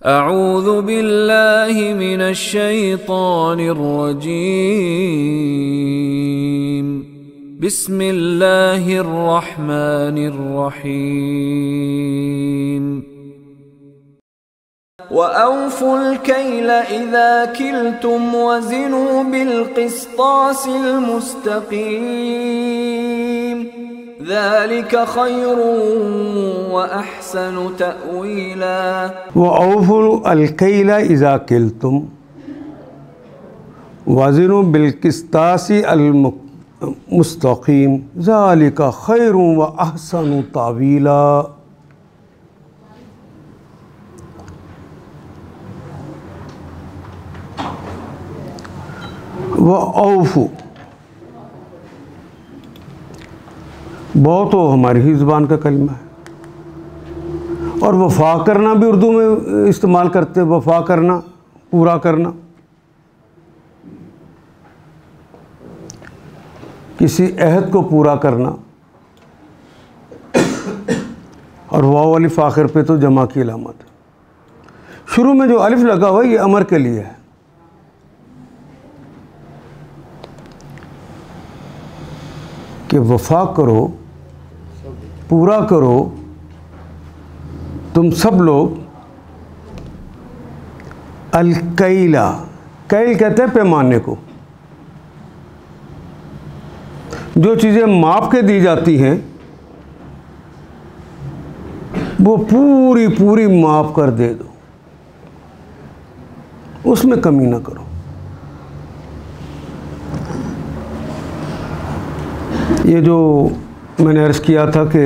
अऊज़ु बिल्लाहि मिनश शैतानिर रजीम। बिस्मिल्लाहिर रहमानिर रहीम। वअऊफुल कैल इज़ा किल्तुम वज़िनू बिलक़िस्तासिल मुस्तक़ीम ज़ालिक खैरुन व अहसनु तअवीला। वअऊफुल कैल इज़ा किल्तुम वज़िनू बिलक़िस्तासिल मुस्तक़ीम ज़ालिक खैरुन व अहसनु तअवीला। वअऊफु बहुत तो हमारी ही ज़ुबान का कलमा है, और वफ़ा करना भी उर्दू में इस्तेमाल करते हैं। वफ़ा करना, पूरा करना, किसी अहद को पूरा करना। और वाव अलिफ आखिर पे तो जमा की अलामत है। शुरू में जो अलिफ लगा हुआ है ये अमर के लिए है। कि वफ़ा करो, पूरा करो तुम सब लोग। अल-कैला, कैल कहते हैं पैमाने को। जो चीज़ें माप के दी जाती हैं वो पूरी पूरी माप कर दे दो, उसमें कमी ना करो। ये जो मैंने अर्ज़ किया था कि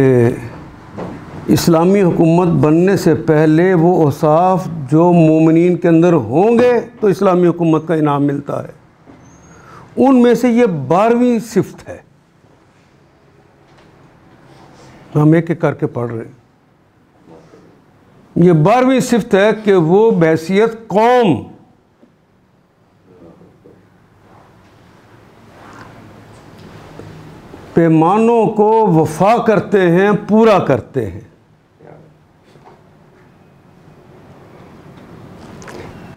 इस्लामी हुकूमत बनने से पहले वो औसाफ जो मोमिनीन के अंदर होंगे तो इस्लामी हुकूमत का इनाम मिलता है, उनमें से ये 12वीं सिफ़त है। हम एक एक करके पढ़ रहे हैं। ये 12वीं सिफ़त है कि वो बहैसियत कौम पैमानों को वफ़ा करते हैं, पूरा करते हैं।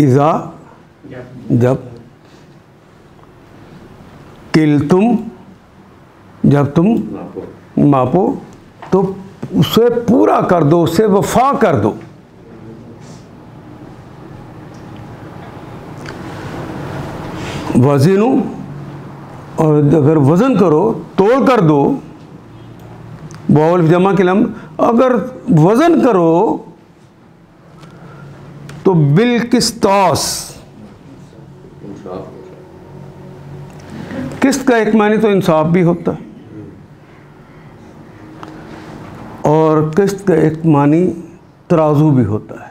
इज़ा, जब, किल्तुम, जब तुम मापो तो उसे पूरा कर दो, उसे वफ़ा कर दो। वज़िनु, और अगर वज़न करो, तोल कर दो। वाव जमा के लम, अगर वज़न करो तो बिलकिस्तास। किस्त का एक मानी तो इंसाफ भी होता है, और किस्त का एक मानी तराजू भी होता है।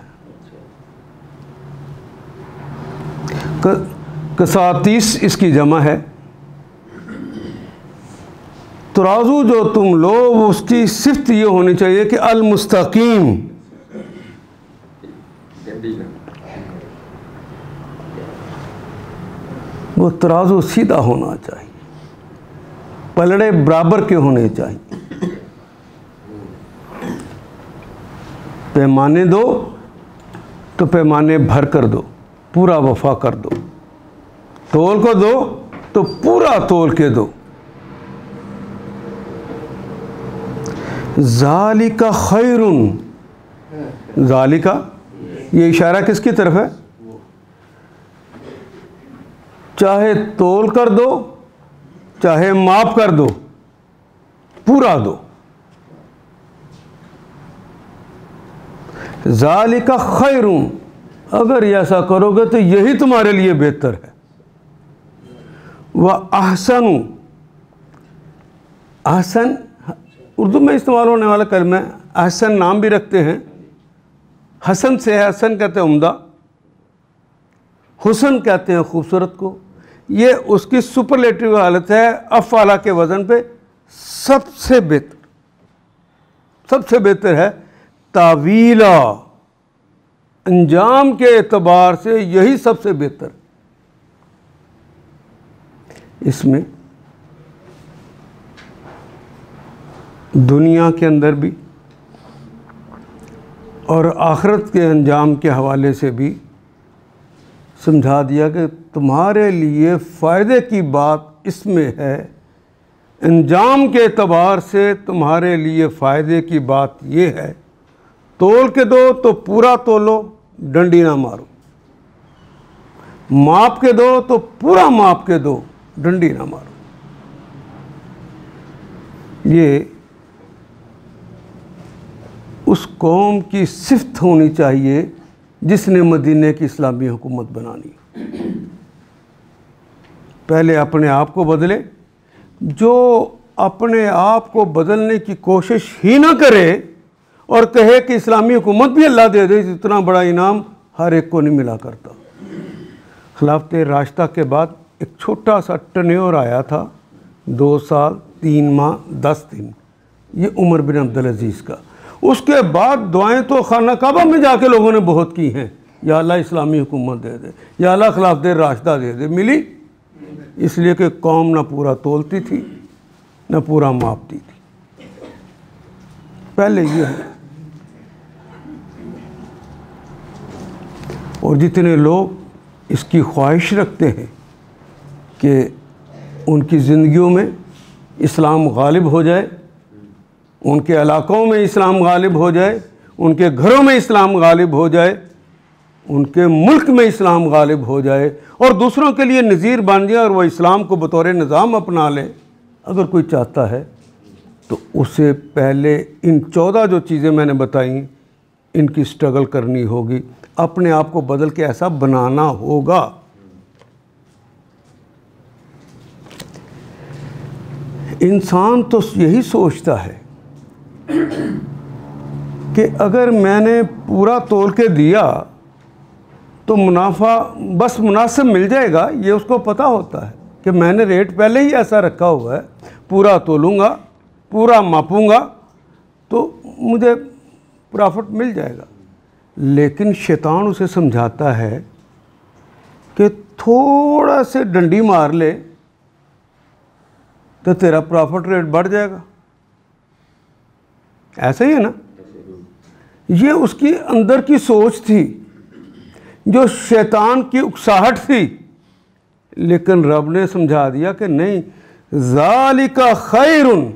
कसातीस इसकी जमा है। तराजू जो तुम लो उसकी सिफ्त ये होनी चाहिए कि अल मुस्तकीम, वो तराजू सीधा होना चाहिए, पलड़े बराबर के होने चाहिए। पैमाने दो तो पैमाने भर कर दो, पूरा वफा कर दो। तोल को दो तो पूरा तोल के दो। ज़ालिका खैरुन, ज़ालिका ये इशारा किसकी तरफ है? चाहे तोल कर दो, चाहे माप कर दो, पूरा दो। ज़ालिका खैरुन, अगर ऐसा करोगे तो यही तुम्हारे लिए बेहतर है। वह अहसनु, अहसन उर्दू में इस्तेमाल होने वाला कलमा है। अहसन नाम भी रखते हैं, हसन से है, हसन कहते हैं उम्दा, हुसन कहते हैं खूबसूरत को। ये उसकी सुपरलेटिव हालत है, अफ़आला के वज़न पे सबसे बेहतर, सबसे बेहतर है। तावीला, अंजाम के एतबार से यही सबसे बेहतर। इसमें दुनिया के अंदर भी और आखिरत के अंजाम के हवाले से भी समझा दिया कि तुम्हारे लिए फ़ायदे की बात इसमें है, अंजाम के एतबार से तुम्हारे लिए फ़ायदे की बात ये है, तोल के दो तो पूरा तोलो, डंडी ना मारो, माप के दो तो पूरा माप के दो, डंडी ना मारो। ये उस कौम की सिफ्त होनी चाहिए जिसने मदीने की इस्लामी हुकूमत बनानी। पहले अपने आप को बदले। जो अपने आप को बदलने की कोशिश ही ना करे और कहे कि इस्लामी हुकूमत भी अल्लाह दे दे, इतना बड़ा इनाम हर एक को नहीं मिला करता। खिलाफत राशिदा के बाद एक छोटा सा टन्योर आया था, 2 साल 3 माह 10 दिन, ये उमर बिन अब्दुल अजीज़ का। उसके बाद दुआएं तो खाना काबा में जाके लोगों ने बहुत की हैं, या अल्लाह इस्लामी हुकूमत दे दे, या अल्लाह खिलाफत राशिदा दे दे। मिली? इसलिए कि कौम ना पूरा तोलती थी ना पूरा मापती थी। पहले ये है। और जितने लोग इसकी ख्वाहिश रखते हैं कि उनकी ज़िंदगियों में इस्लाम गालिब हो जाए, उनके इलाक़ों में इस्लाम गालिब हो जाए, उनके घरों में इस्लाम गालिब हो जाए, उनके मुल्क में इस्लाम गालिब हो जाए और दूसरों के लिए नज़ीर बन जाए और वह इस्लाम को बतौर निज़ाम अपना ले, अगर कोई चाहता है तो उसे पहले इन 14 जो चीज़ें मैंने बताई इनकी स्ट्रगल करनी होगी, अपने आप को बदल के ऐसा बनाना होगा। इंसान तो यही सोचता है कि अगर मैंने पूरा तोल के दिया तो मुनाफा बस मुनासिब मिल जाएगा। ये उसको पता होता है कि मैंने रेट पहले ही ऐसा रखा हुआ है, पूरा तोलूँगा, पूरा मापूँगा तो मुझे प्रॉफिट मिल जाएगा। लेकिन शैतान उसे समझाता है कि थोड़ा से डंडी मार ले तो तेरा प्रॉफिट रेट बढ़ जाएगा। ऐसा ही है ना? ये उसकी अंदर की सोच थी, जो शैतान की उकसाहट थी। लेकिन रब ने समझा दिया कि नहीं, ज़ालिका खैरुन,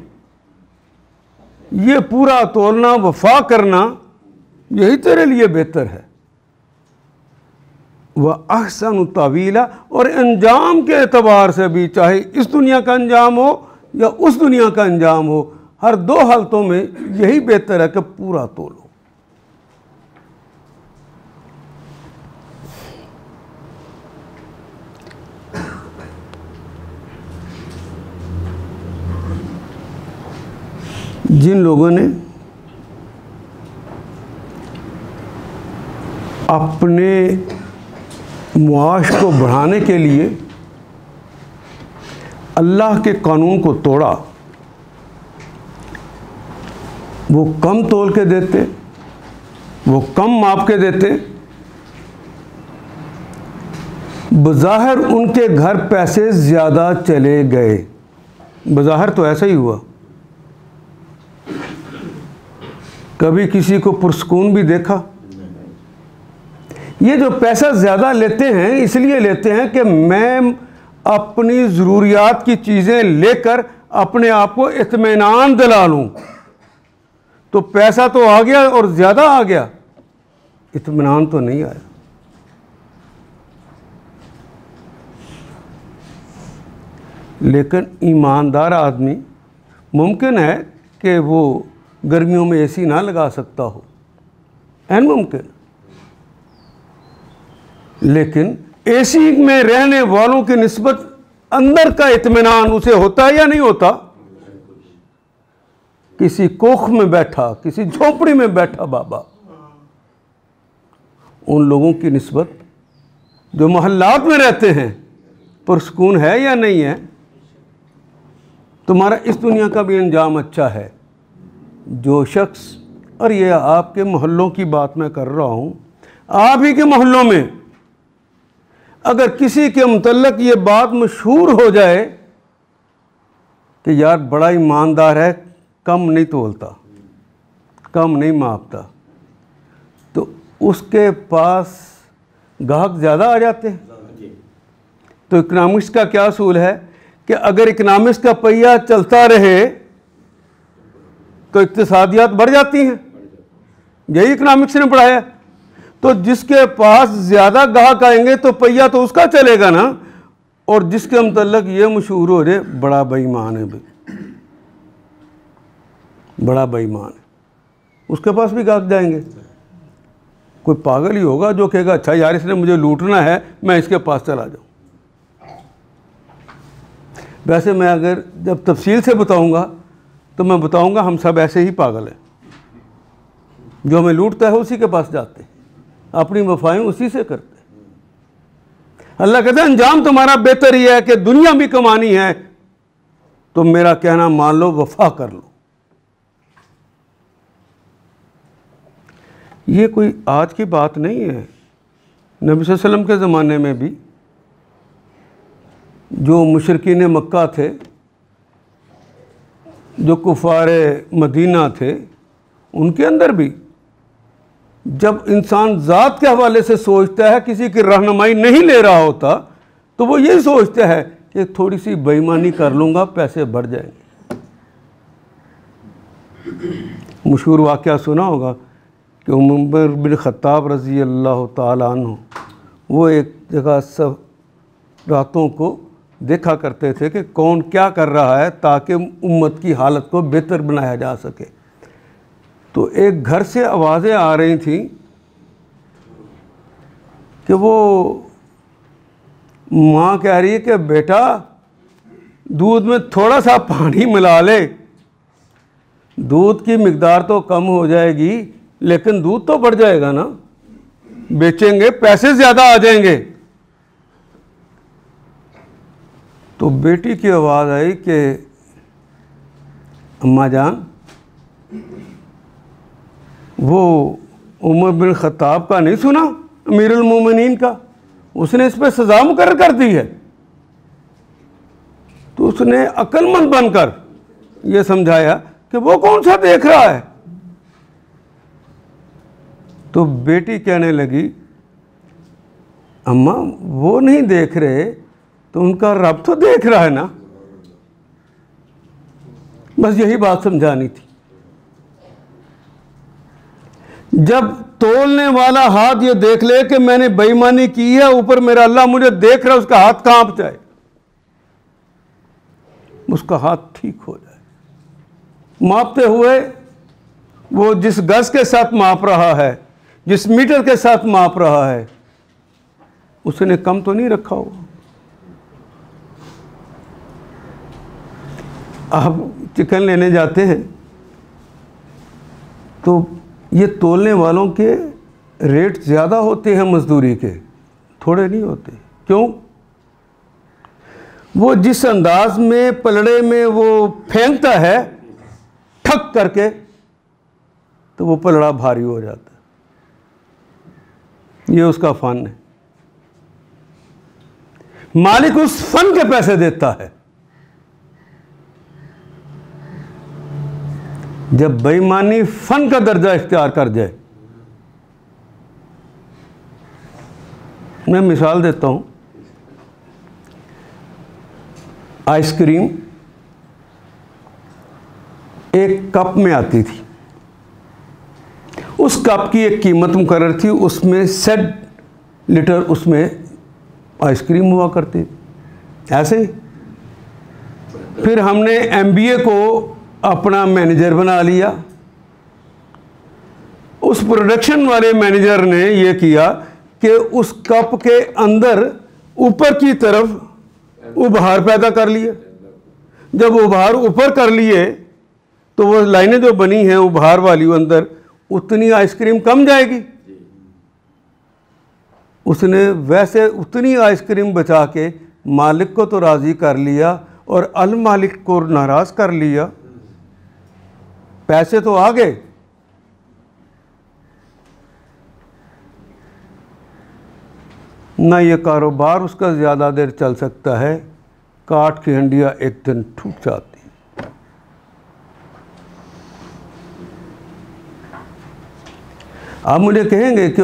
ये पूरा तोलना, वफा करना, यही तेरे लिए बेहतर है। वह अहसन तावीला, और अंजाम के एतबार से भी, चाहे इस दुनिया का अंजाम हो या उस दुनिया का अंजाम हो, हर 2 हालतों में यही बेहतर है कि पूरा तोलो। जिन लोगों ने अपने मुआश को बढ़ाने के लिए अल्लाह के कानून को तोड़ा, वो कम तोल के देते, वो कम माप के देते, बज़ाहिर उनके घर पैसे ज़्यादा चले गए। बज़ाहिर तो ऐसा ही हुआ। कभी किसी को पुरस्कून भी देखा? ये जो पैसा ज़्यादा लेते हैं इसलिए लेते हैं कि मैं अपनी ज़रूरियात की चीज़ें लेकर अपने आप को इत्मीनान दिला लूँ। तो पैसा तो आ गया और ज़्यादा आ गया, इत्मीनान तो नहीं आया। लेकिन ईमानदार आदमी मुमकिन है कि वो गर्मियों में एसी ना लगा सकता हो, ऐन मुमकिन। लेकिन एसी में रहने वालों की निस्बत अंदर का इत्मीनान उसे होता है या नहीं होता? किसी कोख में बैठा, किसी झोपड़ी में बैठा बाबा, उन लोगों की निस्बत जो मोहल्लात में रहते हैं, पुरस्कून है या नहीं है? तुम्हारा इस दुनिया का भी अंजाम अच्छा है। जो शख्स, और ये आपके मोहल्लों की बात मैं कर रहा हूँ, आप ही के मोहल्लों में अगर किसी के मुतल्लक ये बात मशहूर हो जाए कि यार बड़ा ईमानदार है, कम नहीं तोलता, कम नहीं मापता, तो उसके पास ग्राहक ज़्यादा आ जाते हैं। तो इकनॉमिक्स का क्या असूल है कि अगर इकनॉमिक्स का पहिया चलता रहे तो इक्तिसादियात बढ़ जाती हैं। यही इकनॉमिक्स ने पढ़ाया। तो जिसके पास ज़्यादा ग्राहक आएंगे तो पहिया तो उसका चलेगा ना। और जिसके मतलब ये मशहूर हो जाए बड़ा बेईमान है भाई, बड़ा बेईमान है, उसके पास भी ग्राहक जाएंगे। कोई पागल ही होगा जो कहेगा अच्छा यार इसने मुझे लूटना है, मैं इसके पास चला जाऊँ। वैसे मैं अगर जब तफसील से बताऊंगा तो मैं बताऊंगा हम सब ऐसे ही पागल हैं। जो हमें लूटता है उसी के पास जाते हैं, अपनी वफाएं उसी से करते हैं। अल्लाह कहते हैं अंजाम तुम्हारा बेहतर ही है कि दुनिया भी कमानी है तो मेरा कहना मान लो, वफा कर लो। ये कोई आज की बात नहीं है। नबी सल्लल्लाहु अलैहि वसल्लम के ज़माने में भी जो मुशरिकीन मक्का थे, जो कुफारे मदीना थे, उनके अंदर भी जब इंसान ज़ात के हवाले से सोचता है, किसी की रहनुमाई नहीं ले रहा होता, तो वो यही सोचता है कि थोड़ी सी बेईमानी कर लूँगा, पैसे बढ़ जाएंगे। मशहूर वाक़या सुना होगा कि उमर बिन ख़त्ताब रज़ी अल्लाह ताला अन्हु वो एक जगह सब रातों को देखा करते थे कि कौन क्या कर रहा है ताकि उम्मत की हालत को बेहतर बनाया जा सके। तो एक घर से आवाज़ें आ रही थी कि वो माँ कह रही है कि बेटा दूध में थोड़ा सा पानी मिला ले, दूध की मिकदार तो कम हो जाएगी लेकिन दूध तो बढ़ जाएगा ना, बेचेंगे पैसे ज़्यादा आ जाएंगे। तो बेटी की आवाज़ आई कि अम्मा जान, वो उमर बिन ख़त्ताब का नहीं सुना, अमीरुल मोमिनीन का, उसने इस पर सज़ा मुकर्रर कर दी है। तो उसने अक्लमंद बनकर ये समझाया कि वो कौन सा देख रहा है। तो बेटी कहने लगी अम्मा वो नहीं देख रहे तो उनका रब तो देख रहा है ना। बस यही बात समझानी थी। जब तोलने वाला हाथ ये देख ले कि मैंने बेईमानी की है, ऊपर मेरा अल्लाह मुझे देख रहा है, उसका हाथ कांप जाए, उसका हाथ ठीक हो जाए। मापते हुए वो जिस गज के साथ माप रहा है, जिस मीटर के साथ माप रहा है, उसने कम तो नहीं रखा होगा। आप चिकन लेने जाते हैं तो ये तोलने वालों के रेट ज़्यादा होते हैं मजदूरी के, थोड़े नहीं होते। क्यों? वो जिस अंदाज में पलड़े में वो फेंकता है ठक करके, तो वो पलड़ा भारी हो जाता है। ये उसका फन है। मालिक उस फन के पैसे देता है। जब बेईमानी फन का दर्जा इख्तियार कर जाए। मैं मिसाल देता हूं, आइसक्रीम एक कप में आती थी, उस कप की एक कीमत मुकर्रर थी, उसमें 7 लीटर उसमें आइसक्रीम हुआ करती थी। ऐसे ही फिर हमने MBA को अपना मैनेजर बना लिया। उस प्रोडक्शन वाले मैनेजर ने यह किया कि उस कप के अंदर ऊपर की तरफ उभार पैदा कर लिया। जब उभार ऊपर कर लिए तो वो लाइनें जो बनी हैं उभार वाली, अंदर उतनी आइसक्रीम कम जाएगी। उसने वैसे उतनी आइसक्रीम बचा के मालिक को तो राज़ी कर लिया और अल मालिक को नाराज़ कर लिया। पैसे तो आ गए, ना ये कारोबार उसका ज़्यादा देर चल सकता है, काठ की हंडिया एक दिन टूट जाती है। आप मुझे कहेंगे कि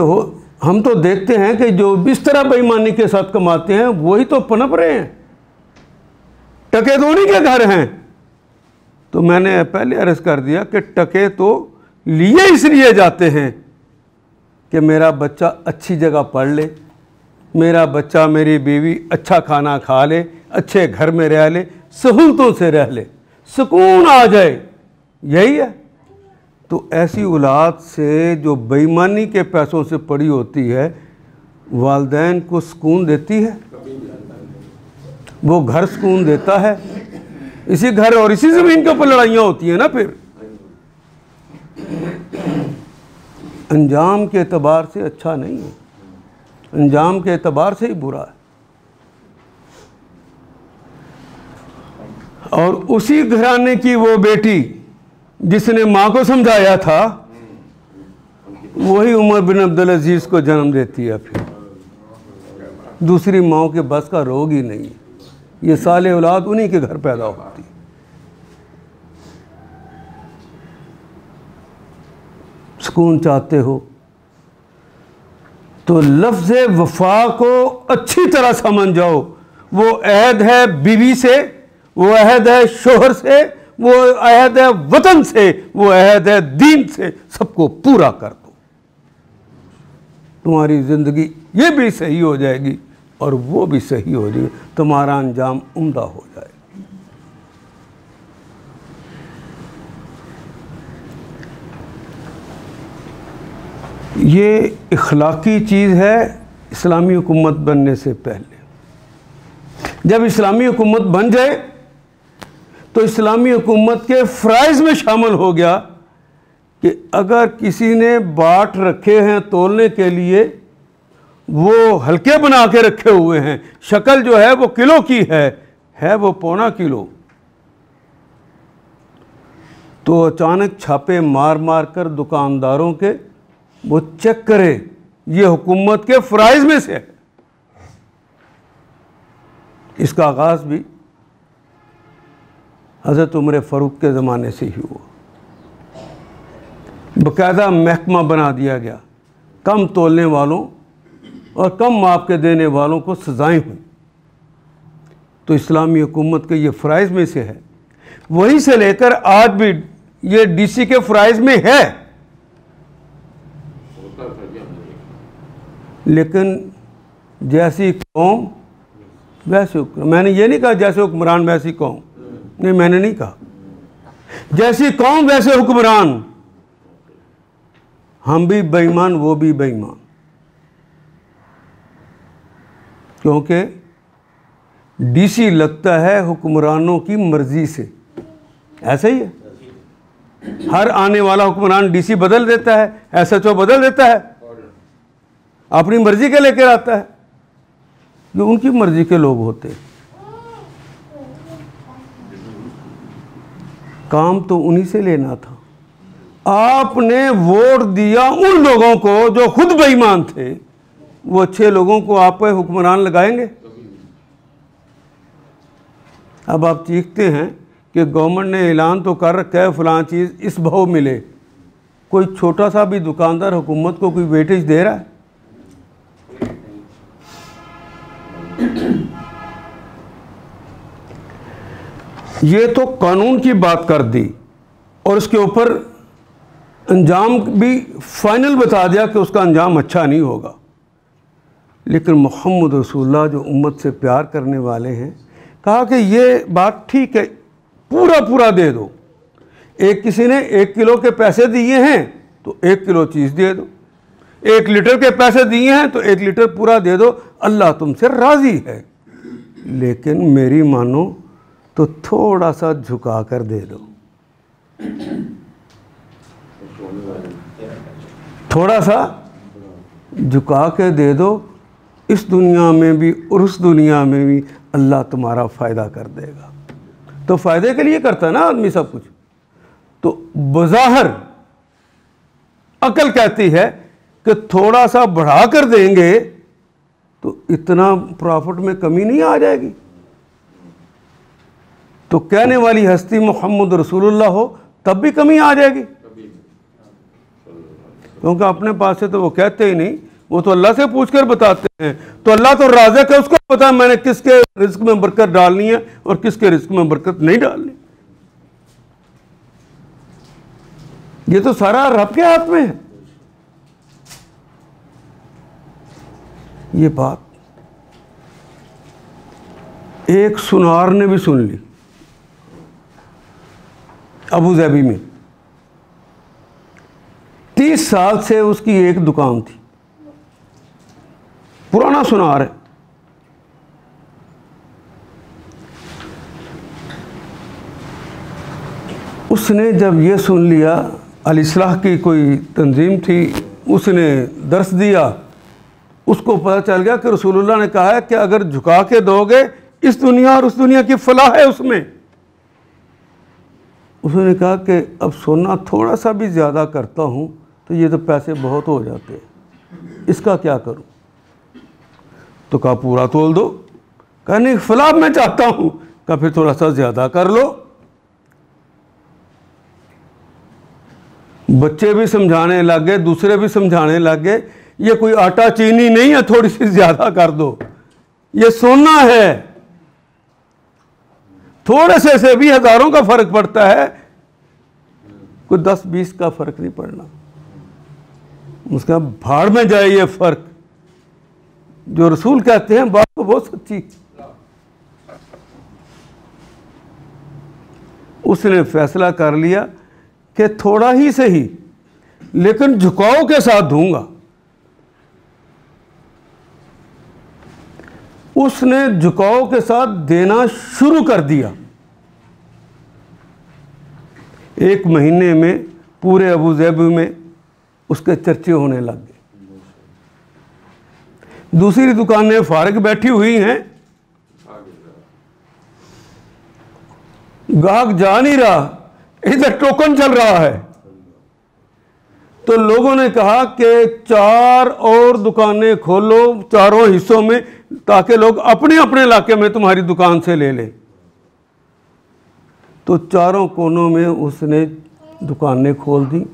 हम तो देखते हैं कि जो इस तरह बेईमानी के साथ कमाते हैं वही तो पनप रहे हैं, टके तो उन्हीं के घर हैं। तो मैंने पहले अर्ज कर दिया कि टके तो लिए इसलिए जाते हैं कि मेरा बच्चा अच्छी जगह पढ़ ले, मेरा बच्चा मेरी बीवी अच्छा खाना खा ले, अच्छे घर में रह ले, सहूलतों से रह ले, सुकून आ जाए, यही है। तो ऐसी औलाद से जो बेईमानी के पैसों से पड़ी होती है, वालिदैन को सुकून देती है? वो घर सुकून देता है? इसी घर और इसी ज़मीन के ऊपर लड़ाइयाँ होती हैं ना। फिर अंजाम के एतबार से अच्छा नहीं है, अंजाम के एतबार से ही बुरा है। और उसी घराने की वो बेटी जिसने माँ को समझाया था, वही उमर बिन अब्दुल अजीज़ को जन्म देती है। फिर दूसरी माँ के बस का रोग ही नहीं है। ये साले औलाद उन्हीं के घर पैदा होती है। सुकून चाहते हो तो लफ्ज़ वफा को अच्छी तरह समझ जाओ। वो अहद है बीवी से, वो अहद है शोहर से, वो अहद है वतन से, वो अहद है दीन से। सबको पूरा कर दो, तुम्हारी ज़िंदगी ये भी सही हो जाएगी और वो भी सही हो जाएगी, तुम्हारा अंजाम उम्दा हो जाएगा। ये इखलाकी चीज़ है इस्लामी हुकूमत बनने से पहले। जब इस्लामी हुकूमत बन जाए तो इस्लामी हुकूमत के फ़राइज़ में शामिल हो गया कि अगर किसी ने बाट रखे हैं तोलने के लिए, वो हल्के बना के रखे हुए हैं, शक्ल जो है वो किलो की है वो पौना किलो, तो अचानक छापे मार मार कर दुकानदारों के वो चेक करे, ये हुकूमत के फ़राइज़ में से है। इसका आगाज़ भी हज़रत उमर फ़ारूक के ज़माने से ही हुआ। बाकायदा महकमा बना दिया गया, कम तोलने वालों और कम माप के देने वालों को सज़ाएं हुई। तो इस्लामी हुकूमत के ये फ़राइज़ में से है। वहीं से लेकर आज भी ये डीसी के फ़राइज़ में है। लेकिन जैसी कौम वैसे हुक्म, मैंने ये नहीं कहा जैसे हुक्मरान वैसी कौम, नहीं मैंने नहीं कहा। जैसी कौम वैसे हुक्मरान, हम भी बेईमान वो भी बेईमान, क्योंकि डीसी लगता है हुक्मरानों की मर्जी से। ऐसा ही है, हर आने वाला हुक्मरान डीसी बदल देता है, एसएचओ बदल देता है, अपनी मर्जी के लेकर आता है, जो उनकी मर्जी के लोग होते हैं। काम तो उन्हीं से लेना था। आपने वोट दिया उन लोगों को जो खुद बेईमान थे, वो अच्छे लोगों को आप पे हुक्मरान लगाएंगे? अब आप चीखते हैं कि गवर्नमेंट ने ऐलान तो कर रखा है फलां चीज़ इस भाव मिले, कोई छोटा सा भी दुकानदार हुकूमत को कोई वेटेज दे रहा है? ये तो कानून की बात कर दी और उसके ऊपर अंजाम भी फाइनल बता दिया कि उसका अंजाम अच्छा नहीं होगा। लेकिन मोहम्मद रसूलुल्लाह जो उम्मत से प्यार करने वाले हैं, कहा कि ये बात ठीक है, पूरा पूरा दे दो। एक किसी ने 1 किलो के पैसे दिए हैं तो 1 किलो चीज़ दे दो, 1 लीटर के पैसे दिए हैं तो 1 लीटर पूरा दे दो, अल्लाह तुमसे राज़ी है। लेकिन मेरी मानो तो थोड़ा सा झुका कर दे दो, थोड़ा सा झुका के दे दो। इस दुनिया में भी और उस दुनिया में भी अल्लाह तुम्हारा फ़ायदा कर देगा। तो फ़ायदे के लिए करता है ना आदमी सब कुछ। तो बज़ाहिर अकल कहती है कि थोड़ा सा बढ़ा कर देंगे तो इतना प्रॉफिट में कमी नहीं आ जाएगी। तो कहने वाली हस्ती मोहम्मद रसूलुल्लाह हो तब भी कमी आ जाएगी। क्योंकि अपने पास से तो वो कहते ही नहीं, वो तो अल्लाह से पूछकर बताते हैं। तो अल्लाह तो राज़िक है, उसको पता है मैंने किसके रिस्क में बरकत डालनी है और किसके रिस्क में बरकत नहीं डालनी। ये तो सारा रब के हाथ में है। ये बात एक सुनार ने भी सुन ली अबू धाबी में। 30 साल से उसकी एक दुकान थी, पुराना सुनार है। उसने जब ये सुन लिया, अल-इस्लाह की कोई तंजीम थी, उसने दर्स दिया, उसको पता चल गया कि रसूलुल्लाह ने कहा है कि अगर झुका के दोगे, इस दुनिया और उस दुनिया की फलाह है उसमें। उसने कहा कि अब सोना थोड़ा सा भी ज़्यादा करता हूँ तो ये तो पैसे बहुत हो जाते हैं, इसका क्या करूँ? तो कहा पूरा तोल दो। कहा नहीं, फलाह मैं चाहता हूँ। कहा फिर थोड़ा सा ज़्यादा कर लो। बच्चे भी समझाने लग गए, दूसरे भी समझाने लग गए, ये कोई आटा चीनी नहीं है थोड़ी सी ज़्यादा कर दो, ये सोना है। थोड़े से भी हज़ारों का फ़र्क पड़ता है, कोई 10-20 का फ़र्क नहीं पड़ना। उसका भाड़ में जाए ये फ़र्क। जो रसूल कहते हैं बात तो बहुत सच्ची। उसने फैसला कर लिया कि थोड़ा ही सही लेकिन झुकाव के साथ दूंगा। उसने झुकाव के साथ देना शुरू कर दिया। 1 महीने में पूरे अबू धाबी में उसके चर्चे होने लग गए। दूसरी दुकानें फारिग बैठी हुई हैं, ग्राहक जा नहीं रहा, इधर टोकन चल रहा है। तो लोगों ने कहा कि 4 और दुकानें खोलो चारों हिस्सों में, ताकि लोग अपने अपने इलाके में तुम्हारी दुकान से ले लें। तो चारों कोनों में उसने दुकानें खोल दी,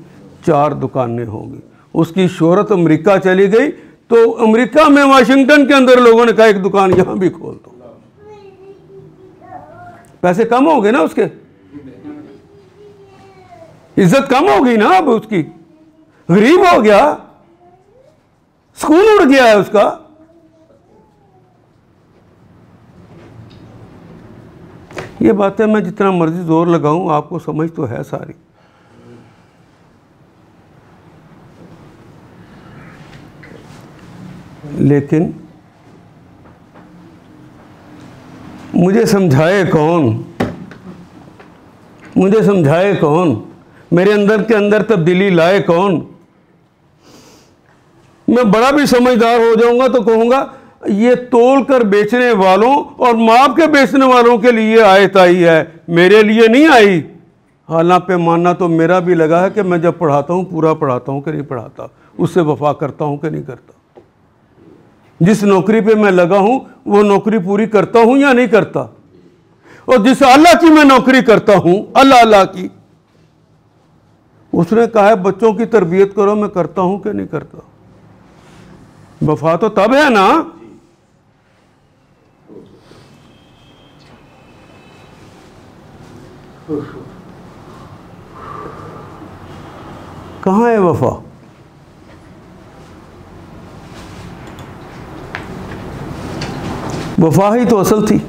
4 दुकानें होंगी। उसकी शोहरत अमेरिका चली गई, तो अमेरिका में वाशिंगटन के अंदर लोगों ने कहा एक दुकान यहां भी खोल दो। पैसे कम हो गए ना उसके, इज्जत कम हो गई ना अब उसकी, गरीब हो गया, सुकून उड़ गया है उसका। ये बातें मैं जितना मर्जी जोर लगाऊं आपको समझ तो है सारी। लेकिन मुझे समझाए कौन, मुझे समझाए कौन, मेरे अंदर के अंदर तब्दीली लाए कौन? मैं बड़ा भी समझदार हो जाऊंगा तो कहूंगा ये तोल कर बेचने वालों और माप के बेचने वालों के लिए आयत आई है, मेरे लिए नहीं आई। हालांकि पैमाना तो मेरा भी लगा है कि मैं जब पढ़ाता हूँ पूरा पढ़ाता हूँ कि नहीं पढ़ाता, उससे वफा करता हूँ कि नहीं करता, जिस नौकरी पे मैं लगा हूँ वो नौकरी पूरी करता हूँ या नहीं करता, और जिस अल्लाह की मैं नौकरी करता हूँ, अल्लाह की, उसने कहा है बच्चों की तरबियत करो, मैं करता हूँ कि नहीं करता। वफा तो तब है ना कहाँ है वफा? वफा ही तो असल थी।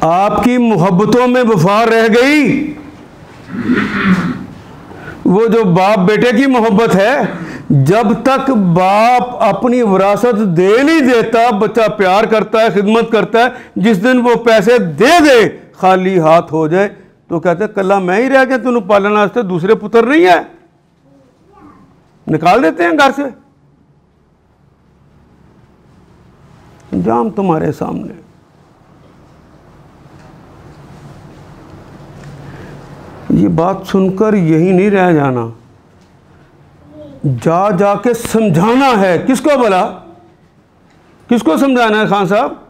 आपकी मोहब्बतों में वफा रह गई। वो जो बाप बेटे की मोहब्बत है, जब तक बाप अपनी विरासत दे नहीं देता, बच्चा प्यार करता है, खिदमत करता है। जिस दिन वो पैसे दे दे, खाली हाथ हो जाए, तो कहते कल्ला मैं ही रह गया, तूने पालने वास्ते दूसरे पुत्र नहीं है, निकाल देते हैं घर से। जाम तुम्हारे सामने। ये बात सुनकर यही नहीं रह जाना, जा जाके समझाना है। किसको भला, किसको समझाना है खान साहब?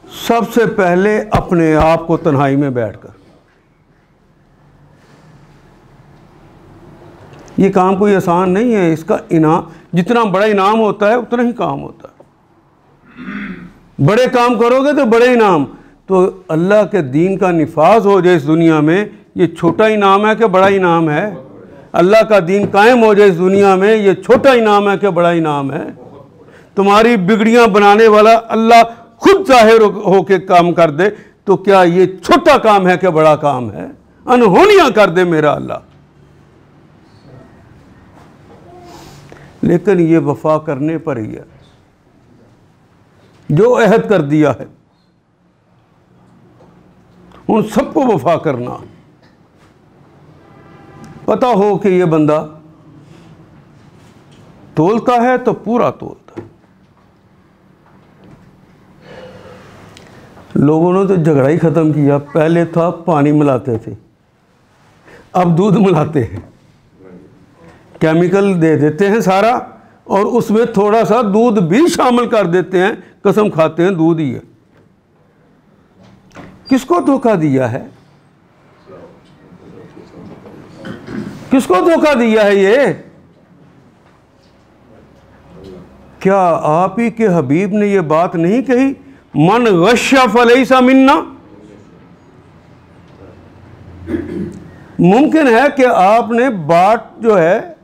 सबसे पहले अपने आप को तन्हाई में बैठकर। ये काम कोई आसान नहीं है। इसका इनाम, जितना बड़ा इनाम होता है उतना ही काम होता है। बड़े काम करोगे तो बड़े इनाम। तो अल्लाह के दीन का निफाज हो जाए इस दुनिया में, ये छोटा इनाम है कि बड़ा इनाम है? अल्लाह का दीन कायम हो जाए इस दुनिया में, ये छोटा इनाम है कि बड़ा इनाम है? तुम्हारी बिगड़ियां बनाने वाला अल्लाह खुद जाहिर होके काम कर दे, तो क्या ये छोटा काम है कि बड़ा काम है? अनहोनियां कर दे मेरा अल्लाह। लेकिन ये वफा करने पर ही है, जो अहद कर दिया है उन सबको वफा करना। पता हो कि ये बंदा तोलता है तो पूरा तोलता है। लोगों ने तो झगड़ा ही ख़त्म किया। पहले था पानी मिलाते थे, अब दूध मिलाते हैं, केमिकल दे देते हैं सारा, और उसमें थोड़ा सा दूध भी शामिल कर देते हैं, कसम खाते हैं दूध ही है। किसको धोखा दिया है? किसको धोखा दिया है ये? क्या आप ही के हबीब ने ये बात नहीं कही, मन गश्शा फलैसा मिन्ना? मुमकिन है कि आपने बाट जो है,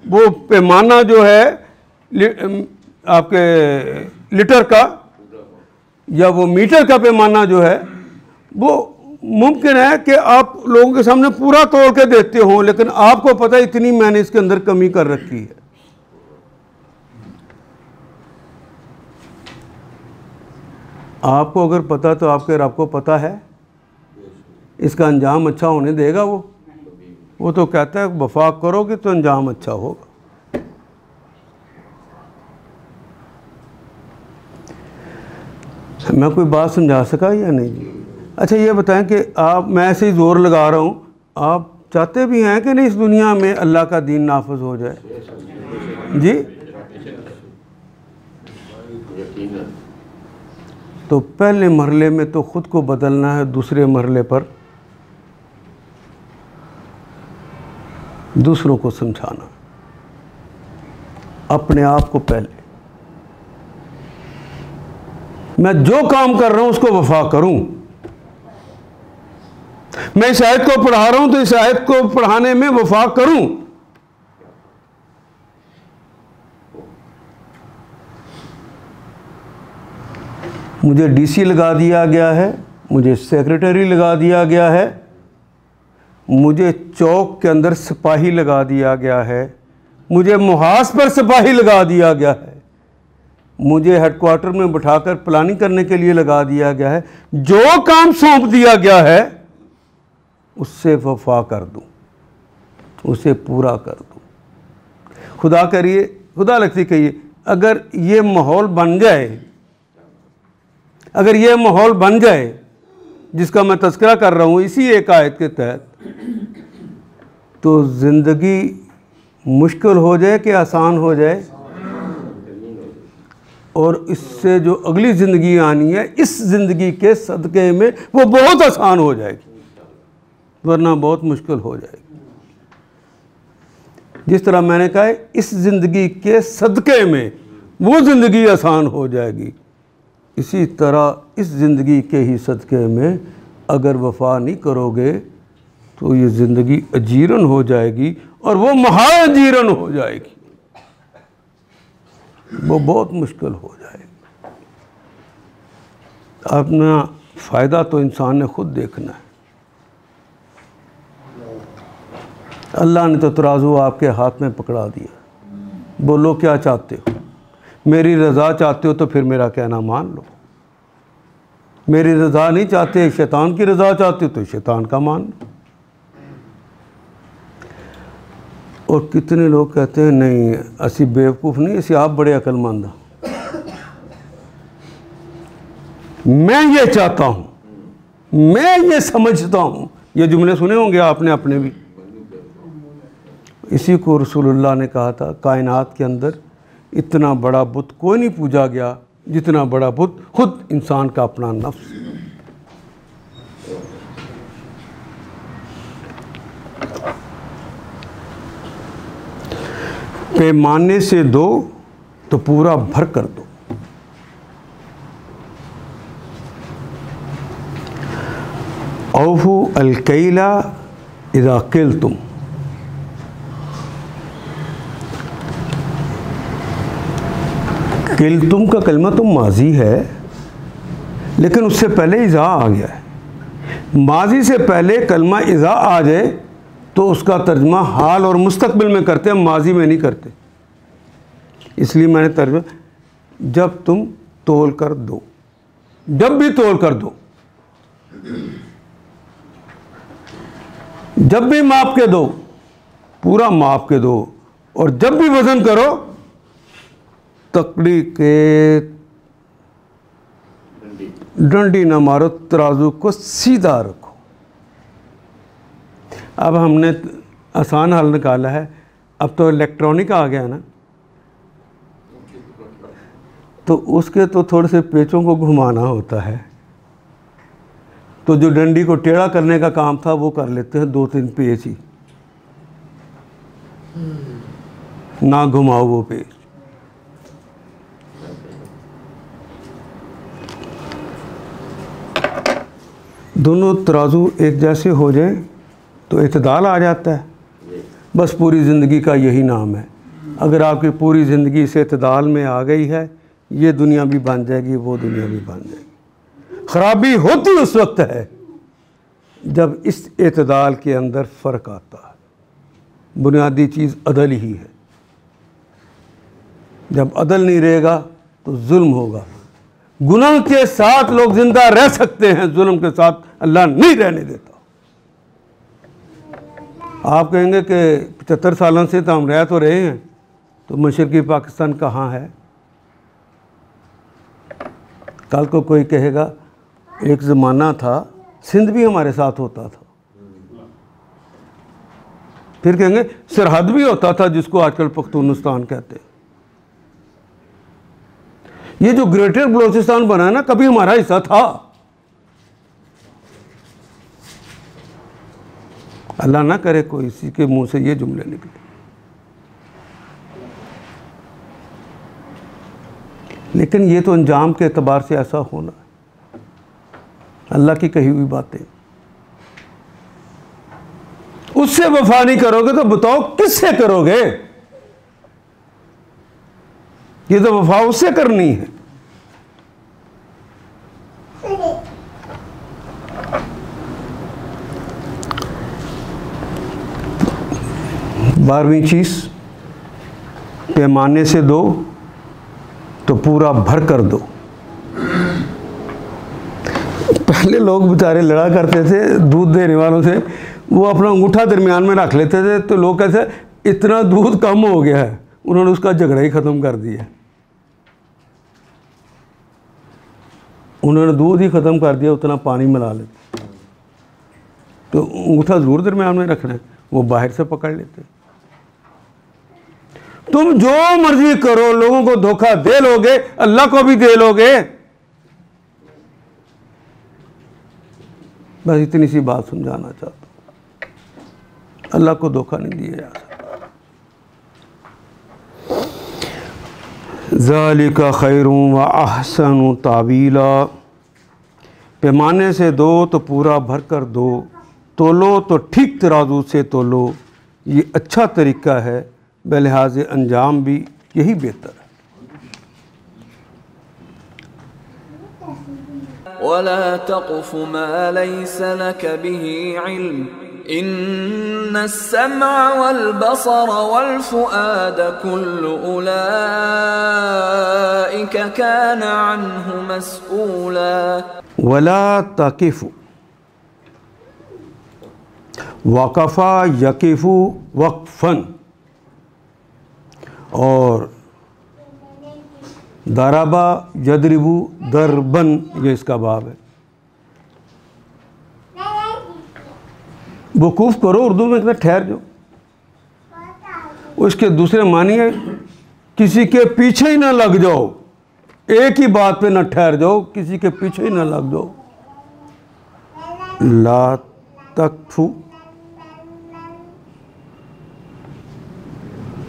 वो पैमाना जो है आपके लीटर का या वो मीटर का पैमाना जो है, वो मुमकिन है कि आप लोगों के सामने पूरा तोड़ के देते हो, लेकिन आपको पता है इतनी मैंने इसके अंदर कमी कर रखी है। आपको अगर पता तो आपके रब को पता है, इसका अंजाम अच्छा होने देगा वो तो कहता है वफा करोगे तो अंजाम अच्छा होगा। मैं कोई बात समझा सका या नहीं? अच्छा ये बताएं कि आप, मैं ऐसे ही ज़ोर लगा रहा हूँ, आप चाहते भी हैं कि नहीं इस दुनिया में अल्लाह का दीन नाफिज हो जाए? जी, तो पहले मरहले में तो ख़ुद को बदलना है, दूसरे मरहले पर दूसरों को समझाना, अपने आप को पहले। मैं जो काम कर रहा हूं उसको वफा करूं। मैं इस आयत को पढ़ा रहा हूं तो इस आयत को पढ़ाने में वफा करूं। मुझे डीसी लगा दिया गया है, मुझे सेक्रेटरी लगा दिया गया है, मुझे चौक के अंदर सिपाही लगा दिया गया है, मुझे मुहास पर सिपाही लगा दिया गया है, मुझे हेडक्वार्टर में बिठाकर प्लानिंग करने के लिए लगा दिया गया है। जो काम सौंप दिया गया है उससे वफा कर दूं, उसे पूरा कर दूं। खुदा करिए, खुदा लगती कहिए, अगर ये माहौल बन जाए, अगर ये माहौल बन जाए जिसका मैं तज़किरा कर रहा हूँ इसी एक आयत के तहत, तो ज़िंदगी मुश्किल हो जाए कि आसान हो जाए, और इससे जो अगली ज़िंदगी आनी है इस ज़िंदगी के सदक़े में वो बहुत आसान हो जाएगी, वरना बहुत मुश्किल हो जाएगी। जिस तरह मैंने कहा इस ज़िंदगी के सदक़े में वो ज़िंदगी आसान हो जाएगी, इसी तरह इस ज़िंदगी के ही सदक़े में अगर वफा नहीं करोगे तो ये ज़िंदगी अजीरन हो जाएगी, और वो महाअजीरन हो जाएगी, वो बहुत मुश्किल हो जाएगी। अपना फ़ायदा तो इंसान ने खुद देखना है। अल्लाह ने तो तराजू आपके हाथ में पकड़ा दिया, बोलो क्या चाहते हो? मेरी रज़ा चाहते हो तो फिर मेरा कहना मान लो, मेरी रज़ा नहीं चाहते, शैतान की रज़ा चाहते हो तो शैतान का मान लो। और कितने लोग कहते हैं नहीं असी बेवकूफ़ नहीं, असी आप बड़े अक्लमंद। मैं ये चाहता हूँ, मैं ये समझता हूँ, ये जुमले सुने होंगे आपने अपने भी। इसी को रसूलुल्लाह ने कहा था, कायनात के अंदर इतना बड़ा बुत कोई नहीं पूजा गया जितना बड़ा बुत खुद इंसान का अपना नफ्स। पैमाने से दो तो पूरा भर कर दो। औफू अलकैला इज़ा किल्तुम, किल्तुम का कलमा तो माजी है, लेकिन उससे पहले इज़ा आ गया है। माजी से पहले कलमा इज़ा आ जाए तो उसका तर्जमा हाल और मुस्तकबिल में करते हैं, माजी में नहीं करते। इसलिए मैंने तर्जमा जब तुम तोल कर दो, जब भी तोल कर दो, जब भी माप के दो, पूरा माप के दो, और जब भी वजन करो तकड़ी के डंडी ना मारो, तराजू को सीधा रखो। अब हमने आसान हल निकाला है, अब तो इलेक्ट्रॉनिक आ गया ना, तो उसके तो थोड़े से पेचों को घुमाना होता है। तो जो डंडी को टेढ़ा करने का काम था वो कर लेते हैं 2-3 पेच ही, ना घुमाओ वो पेच। दोनों तराजू एक जैसे हो जाए तो इत्दाल आ जाता है। बस पूरी ज़िंदगी का यही नाम है। अगर आपकी पूरी ज़िंदगी से इत्दाल में आ गई है, ये दुनिया भी बन जाएगी, वो दुनिया भी बन जाएगी। ख़राबी होती उस वक्त है जब इस इत्दाल के अंदर फ़र्क आता है। बुनियादी चीज़ अदल ही है। जब अदल नहीं रहेगा तो जुल्म होगा। गुनाह के साथ लोग जिंदा रह सकते हैं, जुल्म के साथ अल्लाह नहीं रहने देता। आप कहेंगे कि 75 सालों से तो हम रह तो रहे हैं, तो मशरक़ी पाकिस्तान कहाँ है? कल को कोई कहेगा एक ज़माना था सिंध भी हमारे साथ होता था, फिर कहेंगे सरहद भी होता था जिसको आजकल पख्तूनिस्तान कहते हैं। ये जो ग्रेटर बलोचिस्तान बना है ना, कभी हमारा हिस्सा था। अल्लाह ना करे कोई इसी के मुंह से ये जुमले निकले। लेकिन ये तो अंजाम के एतबार से ऐसा होना है, अल्लाह की कही हुई बातें। उससे वफा नहीं करोगे तो बताओ किससे करोगे? ये तो वफा उससे करनी है। बारहवीं चीज, पैमाने से दो तो पूरा भर कर दो। पहले लोग बेचारे लड़ा करते थे दूध देने वालों से, वो अपना अंगूठा दरमियान में रख लेते थे, तो लोग कहते इतना दूध कम हो गया है, उन्होंने उसका झगड़ा ही ख़त्म कर दिया। उन्होंने दूध ही ख़त्म कर दिया, उतना पानी मिला लेते। तो अंगूठा ज़रूर दरमियान में रखना है, वो बाहर से पकड़ लेते। तुम जो मर्जी करो, लोगों को धोखा दे लोगे, अल्लाह को भी दे लोगे। बस इतनी सी बात समझाना चाहता हूं, अल्लाह को धोखा नहीं दिया जा सकता। ज़ालिका खैरुन व अहसनु तावीला, पैमाने से दो तो पूरा भर कर दो, तोलो तो ठीक तराजू से तोलो, ये अच्छा तरीका है, बलिहाज अंजाम भी यही बेहतर है। वला तक़फ़ु मा लैसा लक बिही इल्म इन्नस्समअ वल बसर वल फुआद कुल्लु उलाइका कान अन्हु मस्ऊला। वला तक़फ़ु, वक़फ़ा यक़िफ़ु वक़फ़न, और दरबा यदरिबु दरबन, ये इसका बाब है। वकूफ़ करो, उर्दू में कहते ठहर जाओ। उसके दूसरे मानी है किसी के पीछे ही ना लग जाओ, एक ही बात पे ना ठहर जाओ, किसी के पीछे ही ना लग जाओ। ला तक़फ़ु,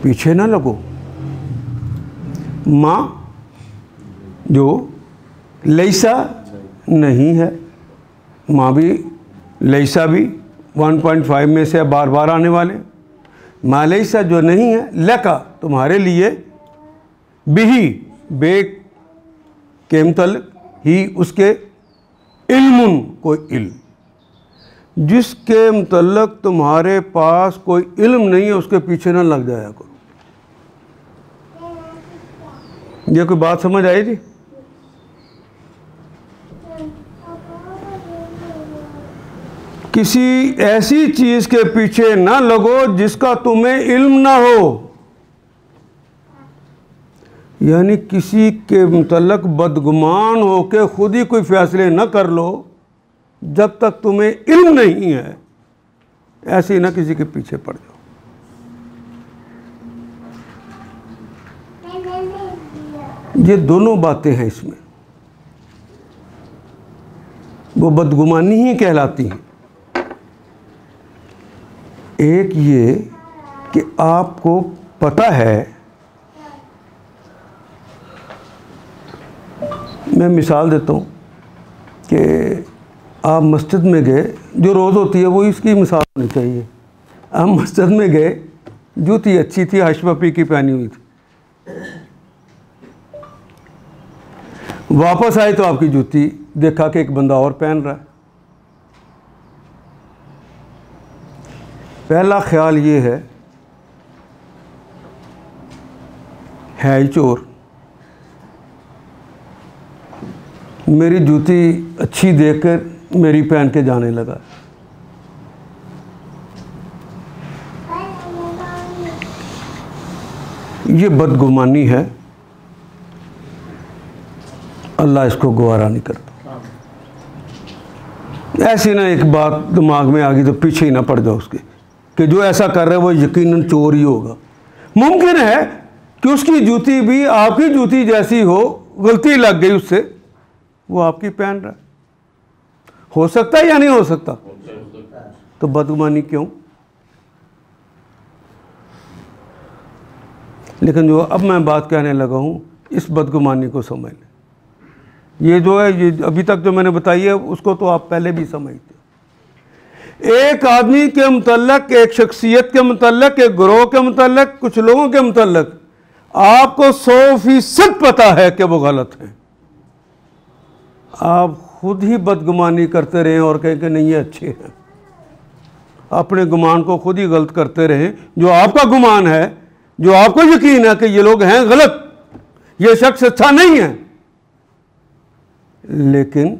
पीछे ना लगो। माँ जो लैसा नहीं है, माँ भी लैसा भी 1.5 में से बार बार आने वाले। माँ लैसा जो नहीं है, लका तुम्हारे लिए, बिही बे के मुतल्लिक, ही उसके, इल्मुन कोई इल्म, जिसके मुतल्लिक तुम्हारे पास कोई इल्म नहीं है उसके पीछे ना लग जाया करो। ये कोई बात समझ आई थी? किसी ऐसी चीज के पीछे ना लगो जिसका तुम्हें इल्म ना हो, यानी किसी के मुतल्लिक बदगुमान हो के खुद ही कोई फैसले न कर लो जब तक तुम्हें इल्म नहीं है। ऐसे ही ना किसी के पीछे पड़ जाओ। ये दोनों बातें हैं इसमें, वो बदगुमानी ही कहलाती हैं। एक ये कि आपको पता है, मैं मिसाल देता हूँ कि आप मस्जिद में गए, जो रोज़ होती है वो इसकी मिसाल होनी चाहिए। आप मस्जिद में गए, जूती अच्छी थी, हशपपी की पहनी हुई थी, वापस आए तो आपकी जूती देखा कि एक बंदा और पहन रहा है। पहला ख्याल ये है ही चोर, मेरी जूती अच्छी देखकर मेरी पहन के जाने लगा। ये बदगुमानी है, अल्लाह इसको गवारा नहीं करता। ऐसी ना एक बात दिमाग में आ गई तो पीछे ही ना पड़ जाओ उसके, कि जो ऐसा कर रहा है वो यकीनन चोर ही होगा। मुमकिन है कि उसकी जूती भी आपकी जूती जैसी हो, गलती लग गई उससे, वो आपकी पहन रहा है। हो सकता है या नहीं हो सकता? तो बदगुमानी क्यों? लेकिन जो अब मैं बात कहने लगा हूं, इस बदगुमानी को समझ लें। ये जो है, ये अभी तक जो मैंने बताई है उसको तो आप पहले भी समझते। एक आदमी के मुतल्लक, एक शख्सियत के मुतल्लक, एक ग्रोह के मुतल्लक, कुछ लोगों के मुतल्लक आपको 100% पता है कि वो गलत है, आप खुद ही बदगुमानी करते रहें और कहें कि नहीं ये अच्छे हैं। अपने गुमान को खुद ही गलत करते रहें। जो आपका गुमान है, जो आपको यकीन है कि ये लोग हैं गलत, ये शख्स अच्छा नहीं है, लेकिन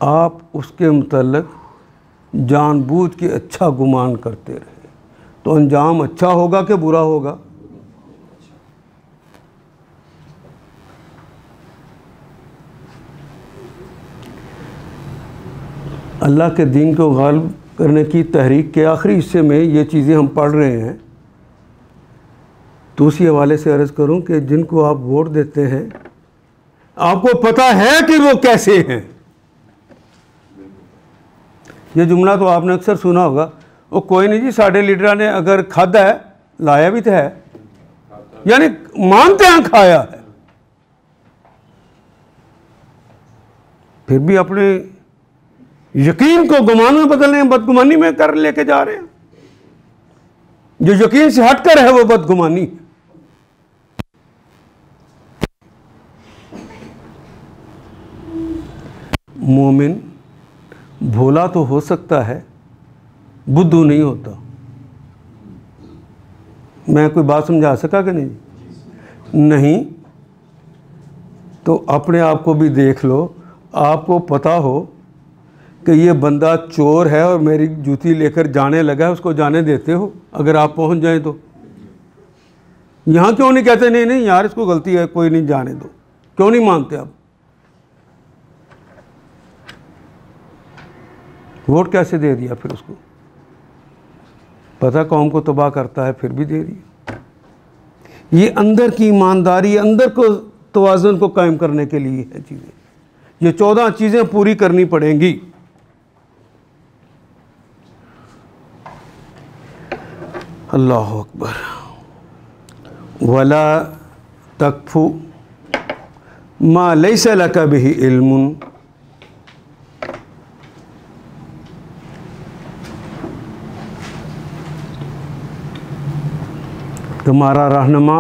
आप उसके मुतल्लिक जानबूझ के अच्छा गुमान करते रहे, तो अंजाम अच्छा होगा कि बुरा होगा? अल्लाह के दीन को गालिब करने की तहरीक के आखिरी हिस्से में ये चीज़ें हम पढ़ रहे हैं। तो उसी हवाले से अर्ज़ करूं कि जिनको आप वोट देते हैं, आपको पता है कि वो कैसे हैं। ये जुमला तो आपने अक्सर सुना होगा, वो कोई नहीं जी, साढ़े लीडर ने अगर खादा है, लाया भी तो है, यानी मानते हैं खाया है, फिर भी अपने यकीन को गुमान में बदलने, बदगुमानी में कर लेके जा रहे हैं। जो यकीन से हटकर है वो बदगुमानी। मोमिन भोला तो हो सकता है, बुद्धू नहीं होता। मैं कोई बात समझा सका कि नहीं? नहीं तो अपने आप को भी देख लो। आपको पता हो कि ये बंदा चोर है और मेरी जूती लेकर जाने लगा है, उसको जाने देते हो? अगर आप पहुंच जाएं तो यहाँ क्यों नहीं कहते नहीं नहीं यार इसको गलती है, कोई नहीं, जाने दो? क्यों नहीं मानते आप? वोट कैसे दे दिया फिर उसको? पता कौम को तबाह करता है, फिर भी दे दिया। ये अंदर की ईमानदारी, अंदर को तवाज़ुन को कायम करने के लिए है चीज़ें। ये 14 चीज़ें पूरी करनी पड़ेंगी। अल्लाहु अकबर। वला तकफु मा लैसा लका बिही इल्मुन, तुम्हारा रहनुमा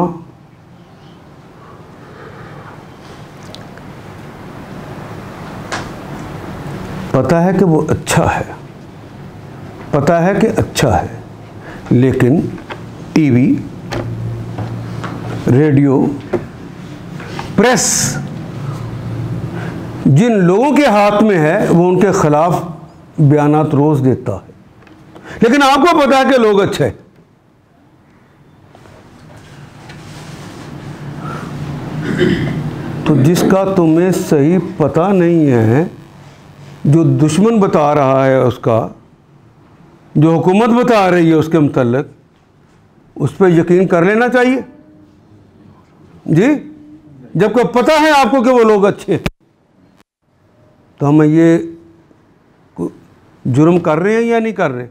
पता है कि वो अच्छा है, पता है कि अच्छा है, लेकिन टीवी, रेडियो, प्रेस जिन लोगों के हाथ में है वो उनके खिलाफ बयानात रोज देता है, लेकिन आपको पता है कि लोग अच्छे हैं। तो जिसका तुम्हें सही पता नहीं है, जो दुश्मन बता रहा है उसका, जो हुकूमत बता रही है उसके मुतल्लिक, उस पर यकीन कर लेना चाहिए जी। जबकि पता है आपको कि वो लोग अच्छे हैं, तो हम ये जुर्म कर रहे हैं या नहीं कर रहे?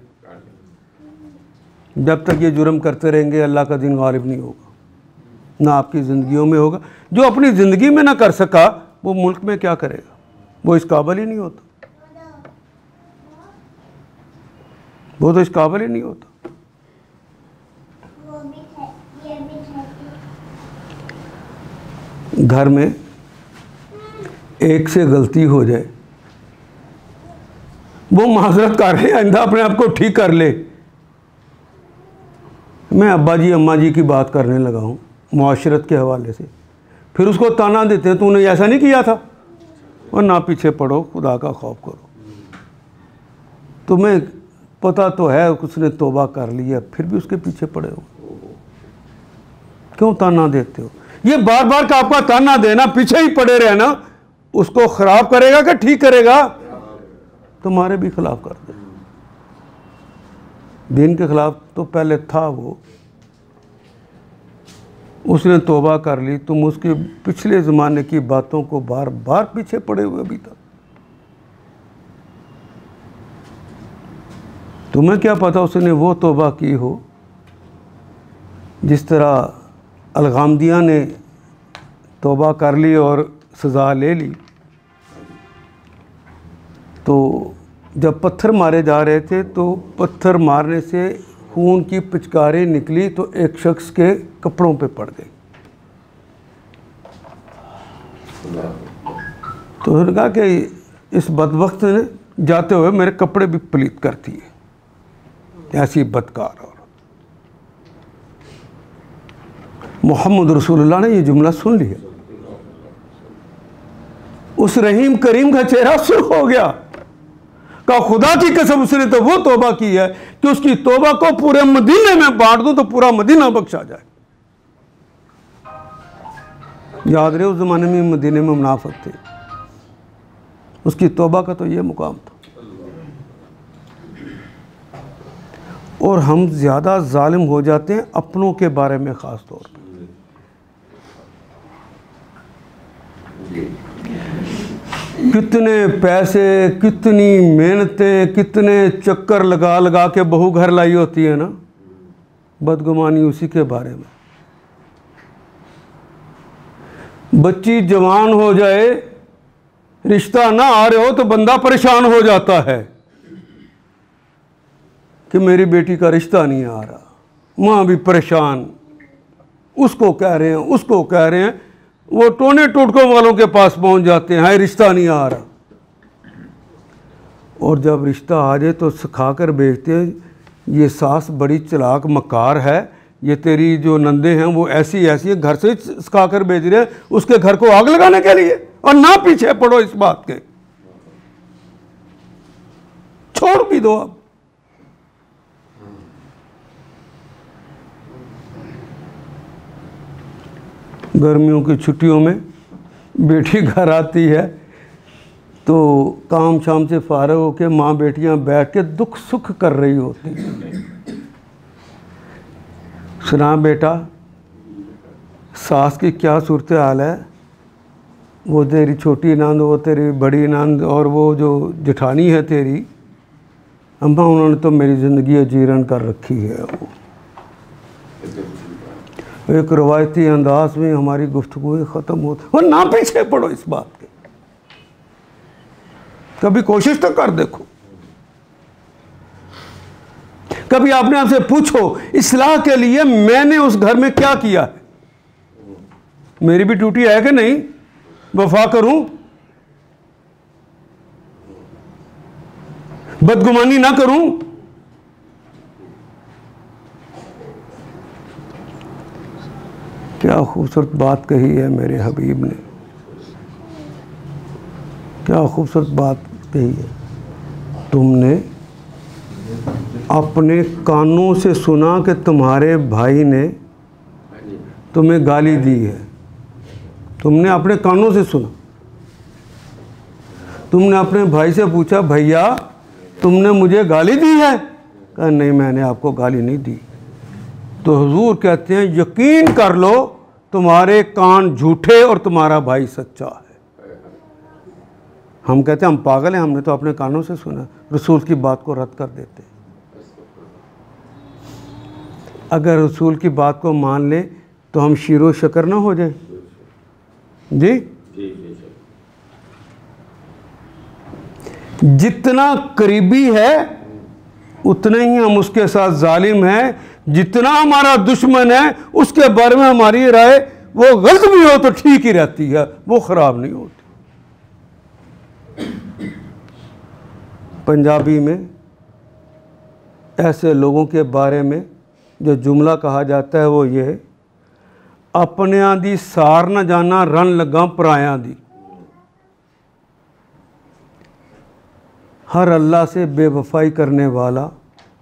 जब तक ये जुर्म करते रहेंगे अल्लाह का दिन गालिब नहीं होगा, ना आपकी ज़िंदगियों में होगा। जो अपनी ज़िंदगी में ना कर सका वो मुल्क में क्या करेगा? वो इस काबिल ही नहीं होता, वो तो इस काबिल ही नहीं होता। घर में एक से गलती हो जाए, वो माजरत कर रहे, आइंदा अपने आप को ठीक कर ले। मैं अब्बा जी अम्मा जी की बात करने लगा हूँ मुआशरत के हवाले से, फिर उसको ताना देते हैं तूने ऐसा नहीं किया था, और ना पीछे पड़ो, खुदा का खौफ करो। तुम्हें पता तो है उसने तौबा कर लिया, फिर भी उसके पीछे पड़े हो, क्यों ताना देते हो? ये बार बार का आपका ताना देना, पीछे ही पड़े रहना, उसको खराब करेगा कि ठीक करेगा? तुम्हारे भी खिलाफ कर दे। दीन के खिलाफ तो पहले था वो, उसने तौबा कर ली, तुम उसके पिछले ज़माने की बातों को बार बार पीछे पड़े हुए अभी तक। तुम्हें क्या पता उसने वो तौबा की हो जिस तरह अलगामदिया ने तौबा कर ली और सज़ा ले ली। तो जब पत्थर मारे जा रहे थे तो पत्थर मारने से खून की पिचकारी निकली तो एक शख्स के कपड़ों पे पड़ गई। तो उसने कहा कि इस बदबख्त ने जाते हुए मेरे कपड़े भी पलीत करती है, ऐसी बदकार औरत। मोहम्मद रसूलुल्लाह ने ये जुमला सुन लिया, उस रहीम करीम का चेहरा सुर्ख हो गया। का खुदा की कसम उसने तो वो तौबा की है कि उसकी तौबा को पूरे मदीने में बांट दूं तो पूरा मदीना बख्शा जाए। याद रहे उस जमाने में मदीने में मुनाफिक थे, उसकी तौबा का तो ये मुकाम था। और हम ज़्यादा जालिम हो जाते हैं अपनों के बारे में ख़ास तौर पर। कितने पैसे, कितनी मेहनतें, कितने चक्कर लगा लगा के बहू घर लाई होती है ना, बदगुमानी उसी के बारे में। बच्ची जवान हो जाए, रिश्ता ना आ रहे हो तो बंदा परेशान हो जाता है कि मेरी बेटी का रिश्ता नहीं आ रहा। माँ भी परेशान, उसको कह रहे हैं, उसको कह रहे हैं, वो टोने टोटकों वालों के पास पहुंच जाते हैं, हाय रिश्ता नहीं आ रहा। और जब रिश्ता आ जाए तो सिखा कर भेजते हैं, ये सास बड़ी चालाक मक्कार है, ये तेरी जो नंदे हैं वो ऐसी ऐसी है, घर से सिखा कर भेज रहे हैं उसके घर को आग लगाने के लिए। और ना पीछे पड़ो इस बात के, छोड़ भी दो। अब गर्मियों की छुट्टियों में बेटी घर आती है तो काम शाम से फारग होकर माँ बेटियां बैठ के दुख सुख कर रही होती। सुना बेटा सास की क्या सूरत हाल है, वो तेरी छोटी नंद, वो तेरी बड़ी नंद, और वो जो जेठानी है तेरी अम्मा, उन्होंने तो मेरी ज़िंदगी अजीरन कर रखी है। वो एक रवायती अंदाज में हमारी गुफ्तगू ख़त्म होती, और ना पीछे पड़ो इस बात के, कभी कोशिश तो कर देखो। कभी आपने आपसे पूछो इस्लाह के लिए मैंने उस घर में क्या किया है, मेरी भी ड्यूटी है कि नहीं, वफा करूं, बदगुमानी ना करूं। क्या खूबसूरत बात कही है मेरे हबीब ने, क्या खूबसूरत बात कही है। तुमने अपने कानों से सुना कि तुम्हारे भाई ने तुम्हें गाली दी है, तुमने अपने कानों से सुना। तुमने अपने भाई से पूछा भैया तुमने मुझे गाली दी है? कहा नहीं मैंने आपको गाली नहीं दी। तो हुजूर कहते हैं यकीन कर लो तुम्हारे कान झूठे और तुम्हारा भाई सच्चा है। हम कहते हैं हम पागल हैं, हमने तो अपने कानों से सुना, रसूल की बात को रद्द कर देते। अगर रसूल की बात को मान ले तो हम शीरो शकर ना हो जाए जी। जितना करीबी है उतने ही हम उसके साथ जालिम हैं, जितना हमारा दुश्मन है उसके बारे में हमारी राय वो गलत भी हो तो ठीक ही रहती है, वो खराब नहीं होती। पंजाबी में ऐसे लोगों के बारे में जो जुमला कहा जाता है वो ये, अपनियां दी सार न जाना रन लगा परायां दी। हर अल्लाह से बेवफाई करने वाला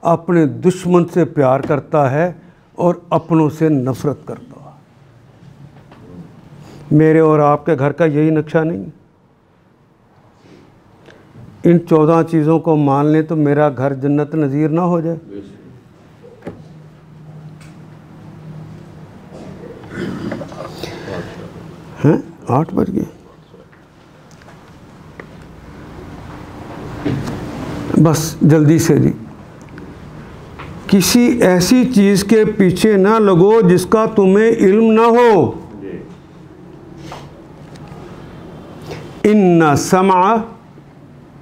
अपने दुश्मन से प्यार करता है और अपनों से नफरत करता है। मेरे और आपके घर का यही नक्शा नहीं। इन 14 चीज़ों को मान लें तो मेरा घर जन्नत नज़ीर ना हो जाए। हैं 8 बज गए, बस जल्दी से जी। किसी ऐसी चीज़ के पीछे ना लगो जिसका तुम्हें इल्म ना हो। इन्ना समा,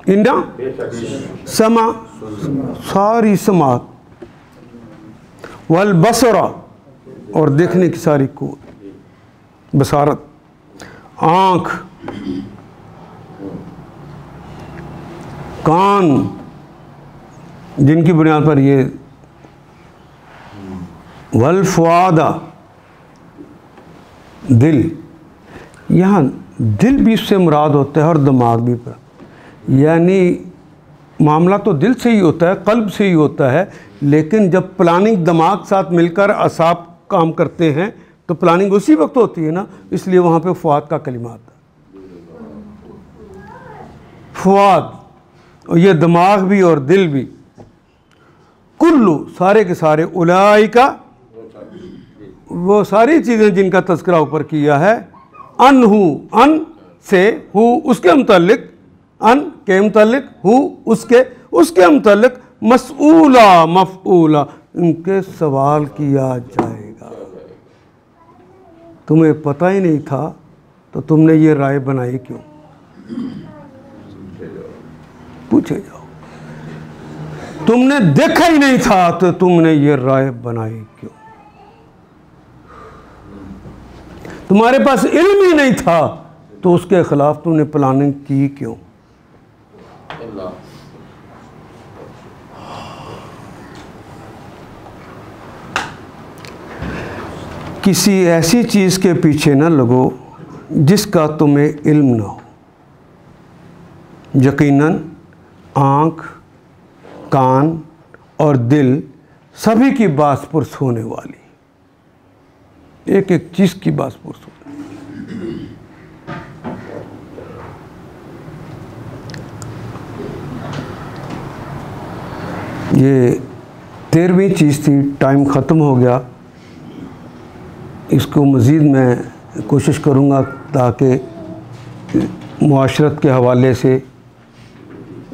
इन्ना समा सारी समात, वल बसरा और देखने की सारी कुव्वत, बसारत, आँख, कान, जिनकी बुनियाद पर ये, वल फुआदा दिल, यहाँ दिल भी इससे मुराद होता है और दिमाग भी पर, यानी मामला तो दिल से ही होता है, कल्ब से ही होता है, लेकिन जब प्लानिंग दिमाग साथ मिलकर असाब काम करते हैं तो प्लानिंग उसी वक्त होती है ना, इसलिए वहाँ पे फुआद का कलिमा आता है। फुआद और ये दिमाग भी और दिल भी, कुल्लू सारे के सारे, उलाई का वो सारी चीज़ें जिनका तज़किरा ऊपर किया है, अन हूँ, अन से, हूँ उसके मुतल्लिक, अन के मुतल्लिक, हूँ उसके मुतल्लिक, मसऊला मफ़ऊला, इनके सवाल किया जाएगा। तुम्हें पता ही नहीं था तो तुमने ये राय बनाई क्यों? पूछे जाओ। तुमने देखा ही नहीं था तो तुमने ये राय बनाई क्यों? तुम्हारे पास इल्म ही नहीं था तो उसके खिलाफ तुमने प्लानिंग की क्यों? किसी ऐसी चीज़ के पीछे न लगो जिसका तुम्हें इल्म ना हो। यकीनन आँख, कान और दिल सभी की बासपुरस होने वाली, एक एक चीज़ की बासपुरस होने। ये 13वीं चीज़ थी, टाइम ख़त्म हो गया। इसको मज़ीद मैं कोशिश करूँगा ताकि मुआशरत के हवाले से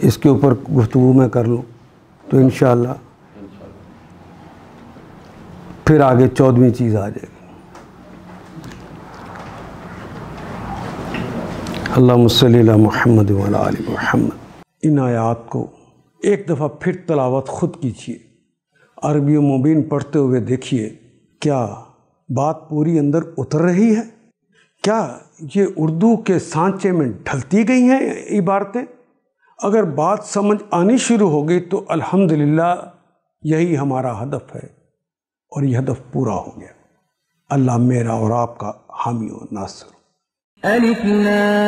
इसके ऊपर गुफ्तगू मैं कर लूँ, तो इंशाअल्लाह फिर आगे 14वीं चीज़ आ जाएगी। अल्लाहुम्मा सल्ली अला मुहम्मद व अला आलि मुहम्मद। इन आयात को एक दफ़ा फिर तलावत ख़ुद कीजिए, अरबी मुबीन पढ़ते हुए देखिए क्या बात पूरी अंदर उतर रही है, क्या ये उर्दू के सांचे में ढलती गई हैं इबारतें। अगर बात समझ आनी शुरू हो गई तो अल्हम्दुलिल्लाह यही हमारा हदफ है और यह हदफ पूरा हो गया। अल्लाह मेरा और आपका हामी और नासिर। अलिफ लाम